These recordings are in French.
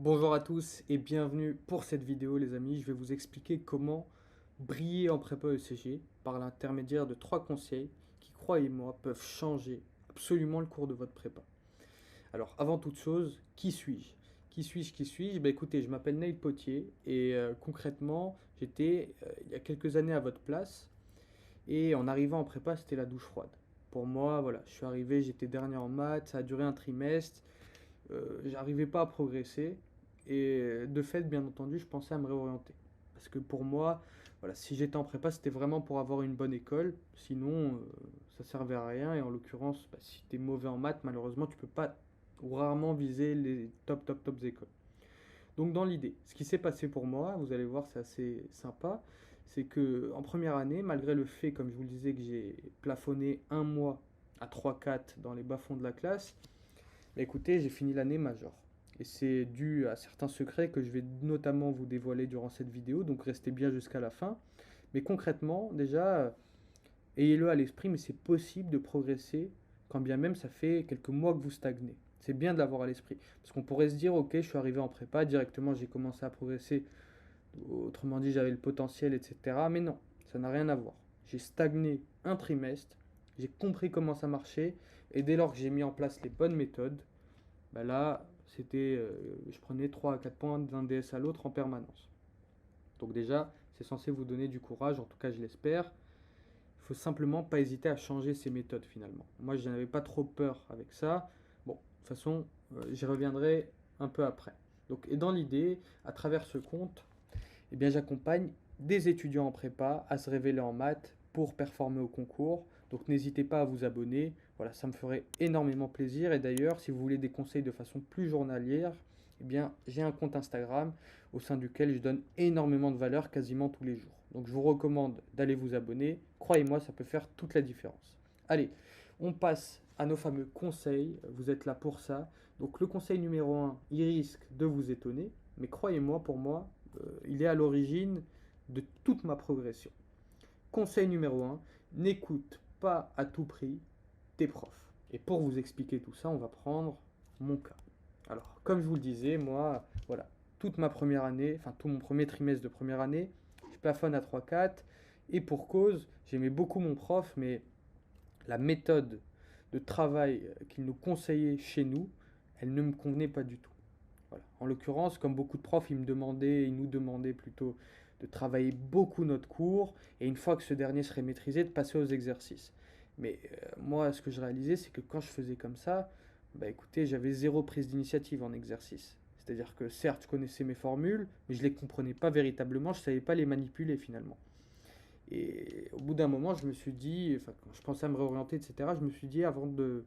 Bonjour à tous et bienvenue pour cette vidéo les amis. Je vais vous expliquer comment briller en prépa ECG par l'intermédiaire de 3 conseils qui, croyez-moi, peuvent changer absolument le cours de votre prépa. Alors avant toute chose, qui suis-je? Qui suis-je? Bah écoutez, je m'appelle Neil Potier et concrètement, j'étais il y a quelques années à votre place et en arrivant en prépa, c'était la douche froide. Pour moi, voilà, je suis arrivé, j'étais dernier en maths, ça a duré un trimestre, j'arrivais pas à progresser. Et de fait, bien entendu, je pensais à me réorienter. Parce que pour moi, voilà, si j'étais en prépa, c'était vraiment pour avoir une bonne école. Sinon, ça servait à rien. Et en l'occurrence, bah, si tu es mauvais en maths, malheureusement, tu peux pas ou rarement viser les top écoles. Donc dans l'idée, ce qui s'est passé pour moi, vous allez voir, c'est assez sympa, c'est que en première année, malgré le fait, comme je vous le disais, que j'ai plafonné un mois à 3-4 dans les bas-fonds de la classe, bah, écoutez, j'ai fini l'année major. Et c'est dû à certains secrets que je vais notamment vous dévoiler durant cette vidéo, donc restez bien jusqu'à la fin. Mais concrètement, déjà, ayez-le à l'esprit, mais c'est possible de progresser quand bien même ça fait quelques mois que vous stagnez. C'est bien de l'avoir à l'esprit. Parce qu'on pourrait se dire, ok, je suis arrivé en prépa, directement j'ai commencé à progresser, autrement dit j'avais le potentiel, etc. Mais non, ça n'a rien à voir. J'ai stagné un trimestre, j'ai compris comment ça marchait, et dès lors que j'ai mis en place les bonnes méthodes, bah là, je prenais 3 à 4 points d'un DS à l'autre en permanence. Donc déjà, c'est censé vous donner du courage, en tout cas je l'espère. Il faut simplement pas hésiter à changer ses méthodes finalement. Moi, je n'avais pas trop peur avec ça. Bon, de toute façon, j'y reviendrai un peu après. Donc, et dans l'idée, à travers ce compte, eh bien, j'accompagne des étudiants en prépa à se révéler en maths pour performer au concours. Donc n'hésitez pas à vous abonner. Voilà, ça me ferait énormément plaisir. Et d'ailleurs, si vous voulez des conseils de façon plus journalière, eh bien, j'ai un compte Instagram au sein duquel je donne énormément de valeur quasiment tous les jours. Donc je vous recommande d'aller vous abonner. Croyez-moi, ça peut faire toute la différence. Allez, on passe à nos fameux conseils. Vous êtes là pour ça. Donc le conseil numéro 1, il risque de vous étonner. Mais croyez-moi, pour moi, il est à l'origine de toute ma progression. Conseil numéro 1, n'écoute pas à tout prix tes profs. Et pour vous expliquer tout ça, on va prendre mon cas. Alors, comme je vous le disais, moi, voilà, toute ma première année, enfin tout mon premier trimestre de première année, je plafonne à 3-4. Et pour cause, j'aimais beaucoup mon prof, mais la méthode de travail qu'il nous conseillait chez nous, elle ne me convenait pas du tout. Voilà. En l'occurrence, comme beaucoup de profs, ils nous demandaient plutôt de travailler beaucoup notre cours et une fois que ce dernier serait maîtrisé, de passer aux exercices. Mais moi, ce que je réalisais, c'est que quand je faisais comme ça, bah écoutez, j'avais zéro prise d'initiative en exercice. C'est-à-dire que certes, je connaissais mes formules, mais je ne les comprenais pas véritablement, je ne savais pas les manipuler finalement. Et au bout d'un moment, je me suis dit, enfin, quand je pensais à me réorienter, etc., je me suis dit, avant de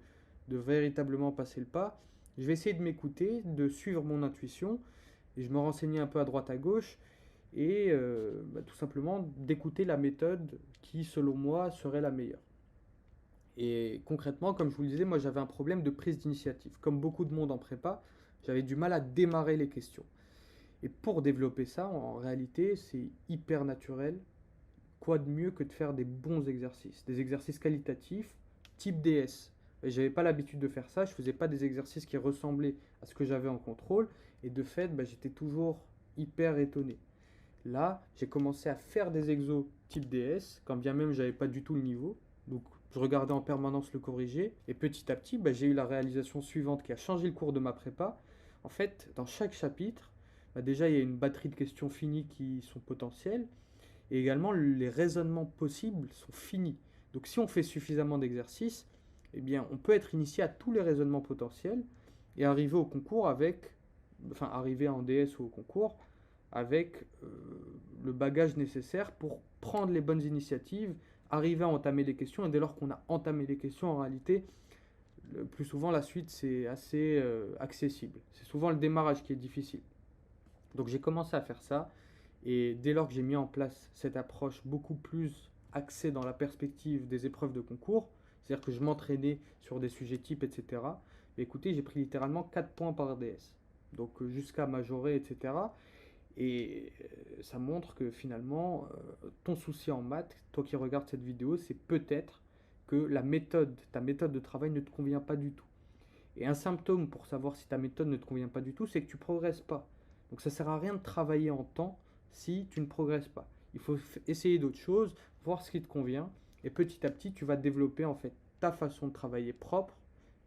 véritablement passer le pas, je vais essayer de m'écouter, de suivre mon intuition, et je me renseignais un peu à droite à gauche, et bah, tout simplement d'écouter la méthode qui, selon moi, serait la meilleure. Et concrètement, comme je vous le disais, moi j'avais un problème de prise d'initiative. Comme beaucoup de monde en prépa, j'avais du mal à démarrer les questions. Et pour développer ça, en réalité, c'est hyper naturel. Quoi de mieux que de faire des exercices qualitatifs, type DS. Et j'avais pas l'habitude de faire ça, je faisais pas des exercices qui ressemblaient à ce que j'avais en contrôle, et de fait, bah, j'étais toujours hyper étonné. Là, j'ai commencé à faire des exos type DS, quand bien même j'avais pas du tout le niveau. Donc je regardais en permanence le corriger, et petit à petit, bah, j'ai eu la réalisation suivante qui a changé le cours de ma prépa. En fait, dans chaque chapitre, bah, déjà il y a une batterie de questions finies qui sont potentielles, et également, les raisonnements possibles sont finis. Donc si on fait suffisamment d'exercices, eh bien, on peut être initié à tous les raisonnements potentiels et arriver au concours avec, enfin, arriver en DS ou au concours avec le bagage nécessaire pour prendre les bonnes initiatives, arriver à entamer les questions, et dès lors qu'on a entamé les questions, en réalité, le plus souvent, la suite, c'est assez accessible. C'est souvent le démarrage qui est difficile. Donc j'ai commencé à faire ça, et dès lors que j'ai mis en place cette approche beaucoup plus axée dans la perspective des épreuves de concours, c'est-à-dire que je m'entraînais sur des sujets types, etc., mais écoutez, j'ai pris littéralement 4 points par DS. Donc jusqu'à majorer, etc. Et ça montre que finalement, ton souci en maths, toi qui regardes cette vidéo, c'est peut-être que ta méthode de travail ne te convient pas du tout. Et un symptôme pour savoir si ta méthode ne te convient pas du tout, c'est que tu progresses pas. Donc ça sert à rien de travailler en temps si tu ne progresses pas. Il faut essayer d'autres choses, voir ce qui te convient, et petit à petit, tu vas développer en fait ta façon de travailler propre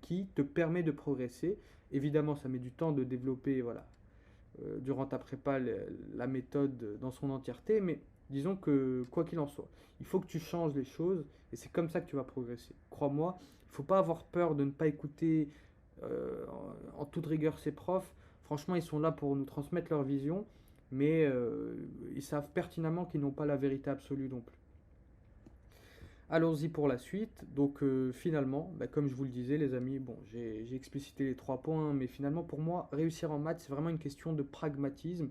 qui te permet de progresser. Évidemment, ça met du temps de développer, voilà, durant ta prépa la méthode dans son entièreté, mais disons que quoi qu'il en soit, il faut que tu changes les choses et c'est comme ça que tu vas progresser. Crois-moi, il ne faut pas avoir peur de ne pas écouter en toute rigueur ses profs. Franchement, ils sont là pour nous transmettre leur vision, mais ils savent pertinemment qu'ils n'ont pas la vérité absolue non plus. Allons-y pour la suite. Donc finalement, bah, comme je vous le disais les amis, bon, j'ai explicité les 3 points, mais finalement pour moi, réussir en maths, c'est vraiment une question de pragmatisme.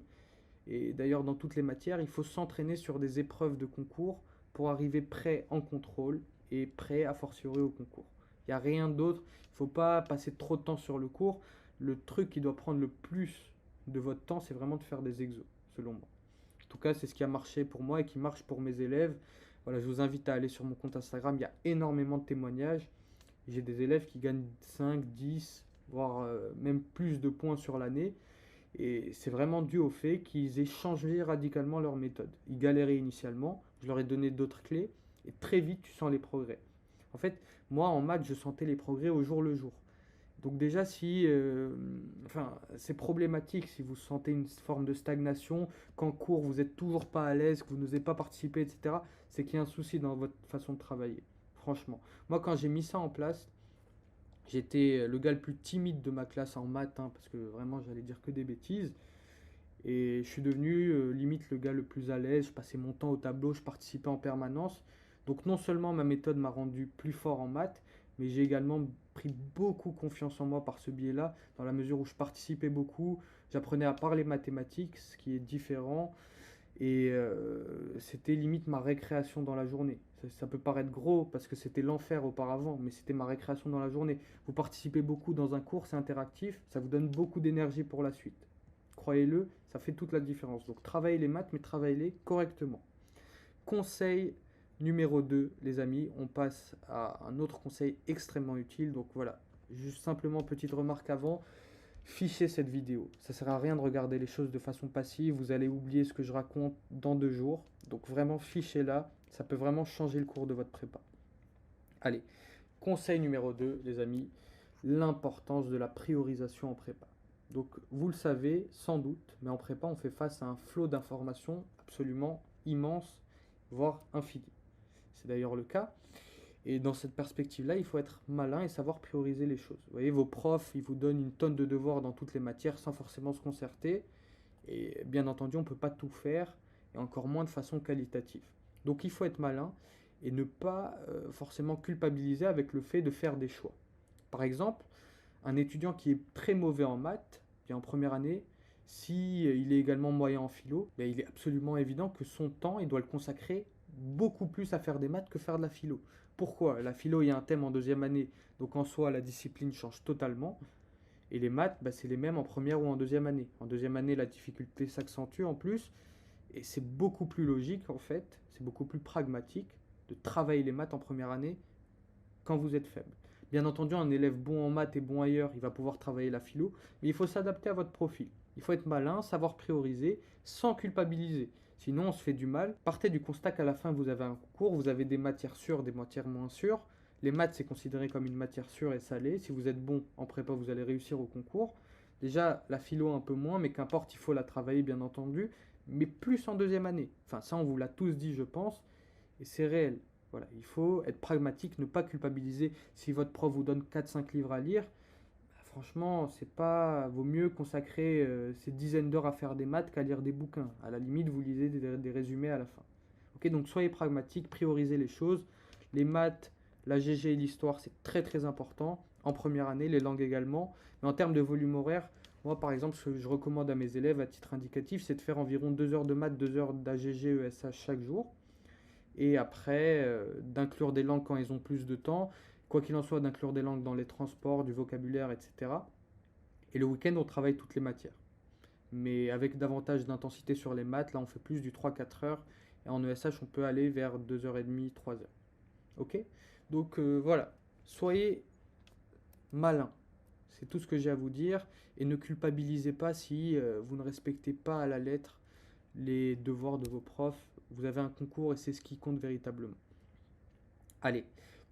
Et d'ailleurs, dans toutes les matières, il faut s'entraîner sur des épreuves de concours pour arriver prêt en contrôle et prêt a fortiori au concours. Il n'y a rien d'autre. Il ne faut pas passer trop de temps sur le cours. Le truc qui doit prendre le plus de votre temps, c'est vraiment de faire des exos, selon moi. En tout cas, c'est ce qui a marché pour moi et qui marche pour mes élèves. Voilà, je vous invite à aller sur mon compte Instagram. Il y a énormément de témoignages. J'ai des élèves qui gagnent 5, 10, voire même plus de points sur l'année. Et c'est vraiment dû au fait qu'ils aient changé radicalement leur méthode. Ils galéraient initialement, je leur ai donné d'autres clés, et très vite tu sens les progrès. En fait, moi en maths, je sentais les progrès au jour le jour. Donc déjà, si, enfin, c'est problématique si vous sentez une forme de stagnation, qu'en cours vous n'êtes toujours pas à l'aise, que vous n'osez pas participer, etc., c'est qu'il y a un souci dans votre façon de travailler. Franchement. Moi, quand j'ai mis ça en place, j'étais le gars le plus timide de ma classe en maths, hein, parce que vraiment j'allais dire que des bêtises. Et je suis devenu limite le gars le plus à l'aise. Je passais mon temps au tableau, je participais en permanence. Donc non seulement ma méthode m'a rendu plus fort en maths, mais j'ai également pris beaucoup confiance en moi par ce biais-là, dans la mesure où je participais beaucoup, j'apprenais à parler mathématiques, ce qui est différent, et c'était limite ma récréation dans la journée. Ça peut paraître gros parce que c'était l'enfer auparavant, mais c'était ma récréation dans la journée. Vous participez beaucoup dans un cours, c'est interactif, ça vous donne beaucoup d'énergie pour la suite. Croyez-le, ça fait toute la différence. Donc travaillez les maths, mais travaillez-les correctement. Conseil numéro 2, les amis, on passe à un autre conseil extrêmement utile. Donc voilà, juste simplement petite remarque avant, fichez cette vidéo. Ça ne sert à rien de regarder les choses de façon passive, vous allez oublier ce que je raconte dans 2 jours. Donc vraiment fichez-la, ça peut vraiment changer le cours de votre prépa. Allez, conseil numéro 2, les amis, l'importance de la priorisation en prépa. Donc vous le savez sans doute, mais en prépa on fait face à un flot d'informations absolument immense, voire infini. C'est d'ailleurs le cas. Et dans cette perspective-là, il faut être malin et savoir prioriser les choses. Vous voyez, vos profs, ils vous donnent une tonne de devoirs dans toutes les matières sans forcément se concerter. Et bien entendu, on ne peut pas tout faire, et encore moins de façon qualitative. Donc il faut être malin et ne pas forcément culpabiliser avec le fait de faire des choix. Par exemple, un étudiant qui est très mauvais en maths, qui est en première année, si il est également moyen en philo, ben, il est absolument évident que son temps, il doit le consacrer beaucoup plus à faire des maths que faire de la philo. Pourquoi? La philo, il y a un thème en deuxième année, donc en soi, la discipline change totalement. Et les maths, bah, c'est les mêmes en première ou en deuxième année. En deuxième année, la difficulté s'accentue en plus. Et c'est beaucoup plus logique, en fait, c'est beaucoup plus pragmatique de travailler les maths en première année quand vous êtes faible. Bien entendu, un élève bon en maths et bon ailleurs, il va pouvoir travailler la philo, mais il faut s'adapter à votre profil. Il faut être malin, savoir prioriser, sans culpabiliser. Sinon, on se fait du mal. Partez du constat qu'à la fin, vous avez un cours, vous avez des matières sûres, des matières moins sûres. Les maths, c'est considéré comme une matière sûre et salée. Si vous êtes bon en prépa, vous allez réussir au concours. Déjà, la philo un peu moins, mais qu'importe, il faut la travailler, bien entendu. Mais plus en deuxième année. Enfin, ça, on vous l'a tous dit, je pense. Et c'est réel. Voilà, il faut être pragmatique, ne pas culpabiliser. Si votre prof vous donne 4-5 livres à lire, franchement, c'est pas, vaut mieux consacrer ces dizaines d'heures à faire des maths qu'à lire des bouquins. À la limite, vous lisez des résumés à la fin. Ok, donc soyez pragmatique, priorisez les choses. Les maths, la GG et l'histoire, c'est très très important. En première année, les langues également. Mais en termes de volume horaire, moi par exemple, ce que je recommande à mes élèves à titre indicatif, c'est de faire environ 2 heures de maths, 2 heures d'AGG, ESH chaque jour. Et après, d'inclure des langues quand ils ont plus de temps. Quoi qu'il en soit, d'inclure des langues dans les transports, du vocabulaire, etc. Et le week-end, on travaille toutes les matières. Mais avec davantage d'intensité sur les maths, là on fait plus du 3-4 heures. Et en ESH, on peut aller vers 2h30, 3 heures. Ok? Donc voilà, soyez malin. C'est tout ce que j'ai à vous dire. Et ne culpabilisez pas si vous ne respectez pas à la lettre les devoirs de vos profs. Vous avez un concours et c'est ce qui compte véritablement. Allez,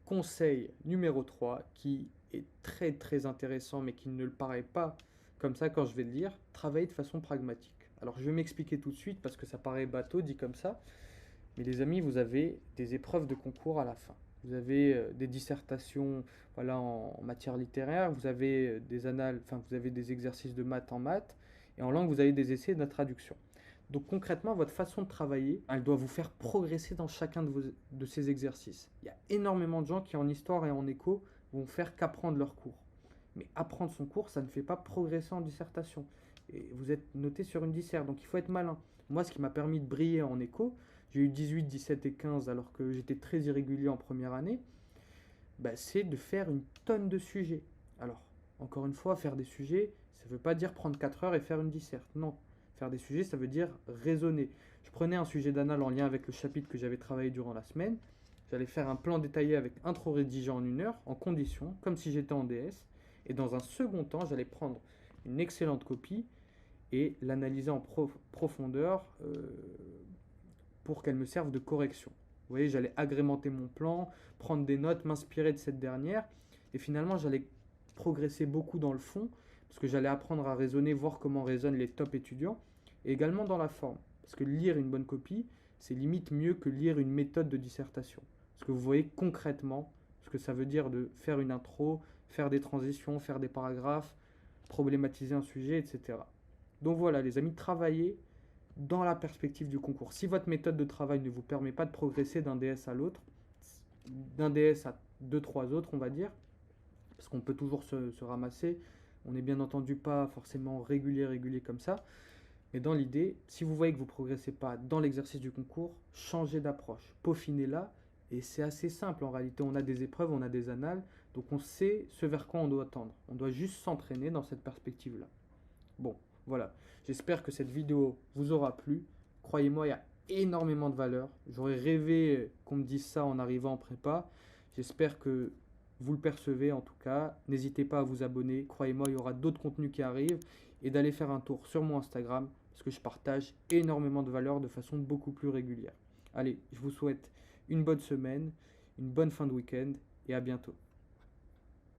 conseil numéro 3 qui est très très intéressant mais qui ne le paraît pas comme ça quand je vais le dire, travailler de façon pragmatique. Alors je vais m'expliquer tout de suite parce que ça paraît bateau dit comme ça, mais les amis, vous avez des épreuves de concours à la fin. Vous avez des dissertations voilà, en matière littéraire, vous avez des annales, enfin vous avez des exercices de maths en maths, et en langue, vous avez des essais de la traduction. Donc concrètement, votre façon de travailler, elle doit vous faire progresser dans chacun de ces exercices. Il y a énormément de gens qui en histoire et en éco vont faire qu'apprendre leur cours. Mais apprendre son cours, ça ne fait pas progresser en dissertation. Et vous êtes noté sur une dissert, donc il faut être malin. Moi, ce qui m'a permis de briller en éco, j'ai eu 18, 17 et 15 alors que j'étais très irrégulier en première année, bah, c'est de faire une tonne de sujets. Alors, encore une fois, faire des sujets, ça ne veut pas dire prendre 4 heures et faire une disserte. Non, faire des sujets, ça veut dire raisonner. Je prenais un sujet d'anal en lien avec le chapitre que j'avais travaillé durant la semaine. J'allais faire un plan détaillé avec intro rédigé en 1 heure, en condition, comme si j'étais en DS. Et dans un second temps, j'allais prendre une excellente copie et l'analyser en profondeur pour qu'elle me serve de correction. Vous voyez, j'allais agrémenter mon plan, prendre des notes, m'inspirer de cette dernière, et finalement j'allais progresser beaucoup dans le fond, parce que j'allais apprendre à raisonner, voir comment raisonnent les top étudiants, et également dans la forme, parce que lire une bonne copie, c'est limite mieux que lire une méthode de dissertation, parce que vous voyez concrètement ce que ça veut dire de faire une intro, faire des transitions, faire des paragraphes, problématiser un sujet, etc. Donc voilà les amis, travaillez dans la perspective du concours. Si votre méthode de travail ne vous permet pas de progresser d'un DS à l'autre, d'un DS à deux, trois autres, on va dire, parce qu'on peut toujours se ramasser, on n'est bien entendu pas forcément régulier comme ça, mais dans l'idée, si vous voyez que vous ne progressez pas dans l'exercice du concours, changez d'approche, peaufinez-la, et c'est assez simple en réalité, on a des épreuves, on a des annales, donc on sait ce vers quoi on doit tendre. On doit juste s'entraîner dans cette perspective-là. Bon, voilà. J'espère que cette vidéo vous aura plu. Croyez-moi, il y a énormément de valeur. J'aurais rêvé qu'on me dise ça en arrivant en prépa. J'espère que vous le percevez en tout cas. N'hésitez pas à vous abonner. Croyez-moi, il y aura d'autres contenus qui arrivent. Et d'aller faire un tour sur mon Instagram parce que je partage énormément de valeur de façon beaucoup plus régulière. Allez, je vous souhaite une bonne semaine, une bonne fin de week-end et à bientôt.